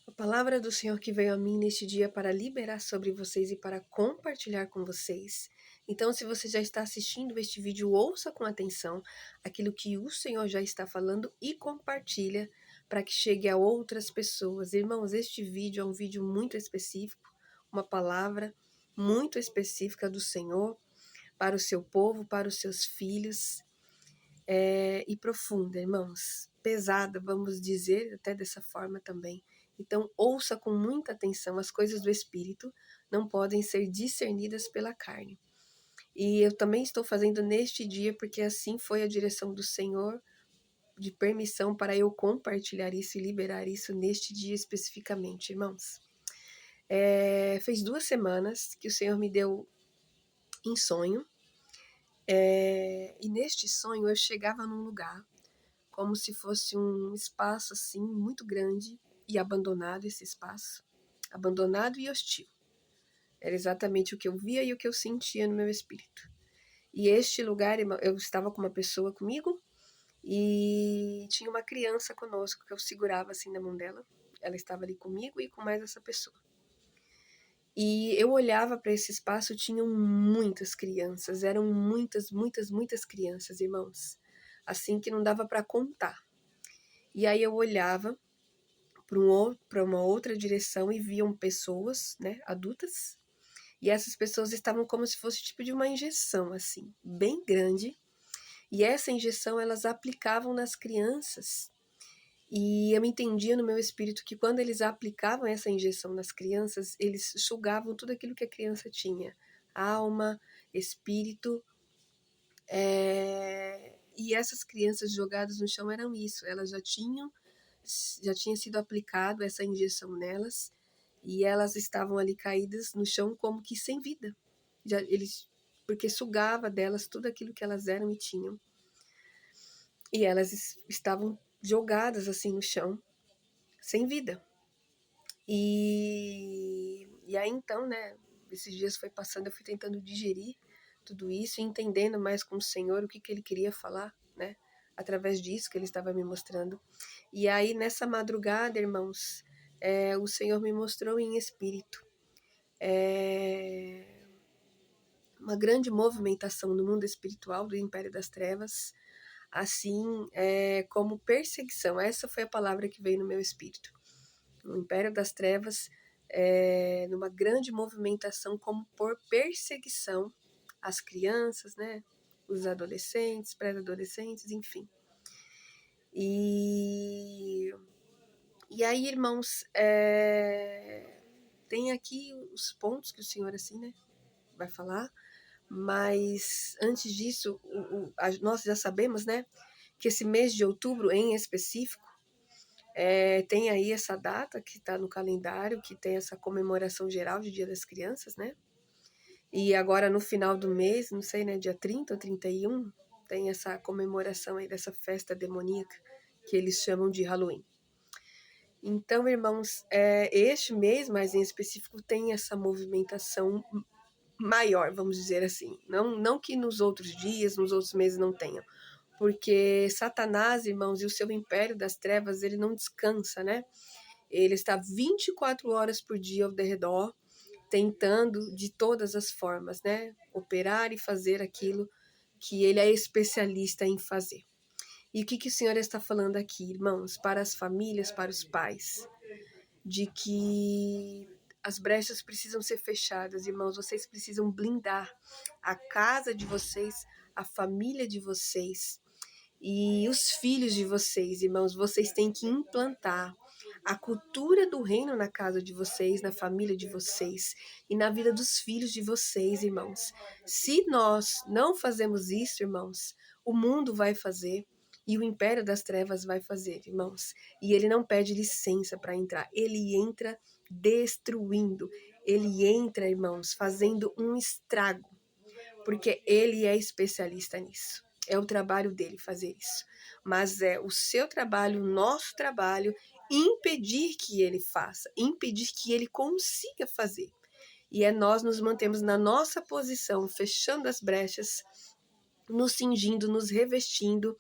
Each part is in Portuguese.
A palavra do Senhor que veio a mim neste dia para liberar sobre vocês e para compartilhar com vocês. Então, se você já está assistindo este vídeo, ouça com atenção aquilo que o Senhor já está falando e compartilha para que chegue a outras pessoas. Irmãos, este vídeo é um vídeo muito específico, uma palavra muito específica do Senhor para o seu povo, para os seus filhos. E profunda, irmãos, pesada, vamos dizer até dessa forma também. Então, ouça com muita atenção, as coisas do Espírito não podem ser discernidas pela carne. E eu também estou fazendo neste dia, porque assim foi a direção do Senhor, de permissão para eu compartilhar isso e liberar isso neste dia especificamente, irmãos. Fez 2 semanas que o Senhor me deu em sonho, e neste sonho eu chegava num lugar, como se fosse um espaço assim muito grande e abandonado, esse espaço, abandonado e hostil. Era exatamente o que eu via e o que eu sentia no meu espírito. E este lugar, eu estava com uma pessoa comigo e tinha uma criança conosco que eu segurava assim na mão dela. Ela estava ali comigo e com mais essa pessoa. E eu olhava para esse espaço, tinham muitas crianças, eram muitas crianças, irmãos. Assim que não dava para contar. E aí eu olhava para uma outra direção e viam pessoas, né, adultas, e essas pessoas estavam como se fosse tipo de uma injeção, assim, bem grande, e essa injeção elas aplicavam nas crianças, e eu entendia no meu espírito que quando eles aplicavam essa injeção nas crianças, eles sugavam tudo aquilo que a criança tinha, alma, espírito, e essas crianças jogadas no chão eram isso, elas já tinha sido aplicado essa injeção nelas e elas estavam ali caídas no chão como que sem vida. Porque sugava delas tudo aquilo que elas eram e tinham. E elas estavam jogadas assim no chão, sem vida. E aí então, né, esses dias foi passando, eu fui tentando digerir tudo isso e entendendo mais com o Senhor o que ele queria falar, né, através disso que ele estava me mostrando. E aí, nessa madrugada, irmãos, o Senhor me mostrou em espírito uma grande movimentação no mundo espiritual do Império das Trevas, assim como perseguição. Essa foi a palavra que veio no meu espírito. No Império das Trevas, numa grande movimentação como por perseguição às crianças, né? Os adolescentes, pré-adolescentes, enfim. E aí, irmãos, tem aqui os pontos que o Senhor, assim, né, vai falar, mas antes disso, nós já sabemos, né, que esse mês de outubro, em específico, tem aí essa data que está no calendário, que tem essa comemoração geral de Dia das Crianças, né, e agora no final do mês, não sei, né, dia 30 ou 31, tem essa comemoração aí dessa festa demoníaca, que eles chamam de Halloween. Então, irmãos, este mês, mais em específico, tem essa movimentação maior, vamos dizer assim. Não que nos outros dias, nos outros meses não tenham. Porque Satanás, irmãos, e o seu império das trevas, ele não descansa, né? Ele está 24 horas por dia ao redor, tentando de todas as formas, né? Operar e fazer aquilo que ele é especialista em fazer. E o que o Senhor está falando aqui, irmãos, para as famílias, para os pais, de que as brechas precisam ser fechadas, irmãos, vocês precisam blindar a casa de vocês, a família de vocês e os filhos de vocês, irmãos, vocês têm que implantar a cultura do reino na casa de vocês, na família de vocês e na vida dos filhos de vocês, irmãos. Se nós não fazemos isso, irmãos, o mundo vai fazer. E o império das trevas vai fazer, irmãos. E ele não pede licença para entrar. Ele entra destruindo. Ele entra, irmãos, fazendo um estrago. Porque ele é especialista nisso. É o trabalho dele fazer isso. Mas é o seu trabalho, o nosso trabalho, impedir que ele faça. Impedir que ele consiga fazer. E é nós nos mantemos na nossa posição, fechando as brechas, nos cingindo, nos revestindo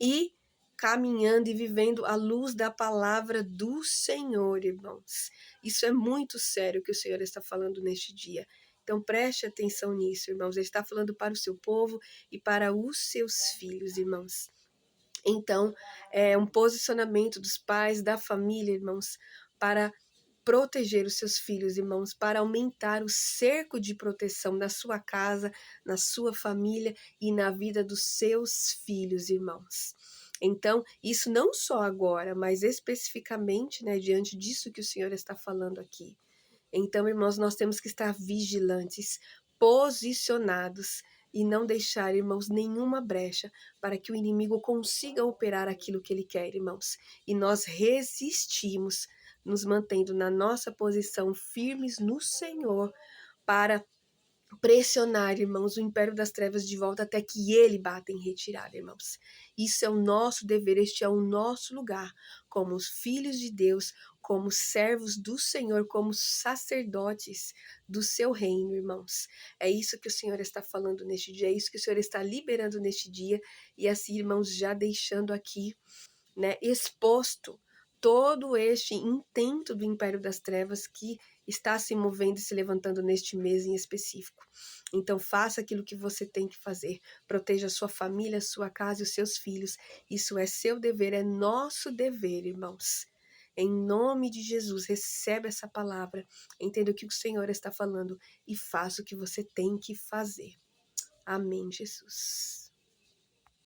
e caminhando e vivendo à luz da palavra do Senhor, irmãos. Isso é muito sério que o Senhor está falando neste dia. Então preste atenção nisso, irmãos. Ele está falando para o seu povo e para os seus filhos, irmãos. Então, é um posicionamento dos pais, da família, irmãos, para proteger os seus filhos, irmãos, para aumentar o cerco de proteção na sua casa, na sua família e na vida dos seus filhos, irmãos. Então, isso não só agora, mas especificamente, né, diante disso que o Senhor está falando aqui. Então, irmãos, nós temos que estar vigilantes, posicionados e não deixar, irmãos, nenhuma brecha para que o inimigo consiga operar aquilo que ele quer, irmãos. E nós resistimos, nos mantendo na nossa posição firmes no Senhor para pressionar, irmãos, o império das trevas de volta até que ele bata em retirada, irmãos. Isso é o nosso dever, este é o nosso lugar, como os filhos de Deus, como servos do Senhor, como sacerdotes do seu reino, irmãos. É isso que o Senhor está falando neste dia, é isso que o Senhor está liberando neste dia, e assim, irmãos, já deixando aqui, né, exposto todo este intento do império das trevas que está se movendo e se levantando neste mês em específico. Então faça aquilo que você tem que fazer, proteja a sua família, a sua casa e os seus filhos. Isso é seu dever, é nosso dever, irmãos. Em nome de Jesus, recebe essa palavra, entenda o que o Senhor está falando e faça o que você tem que fazer. Amém, Jesus.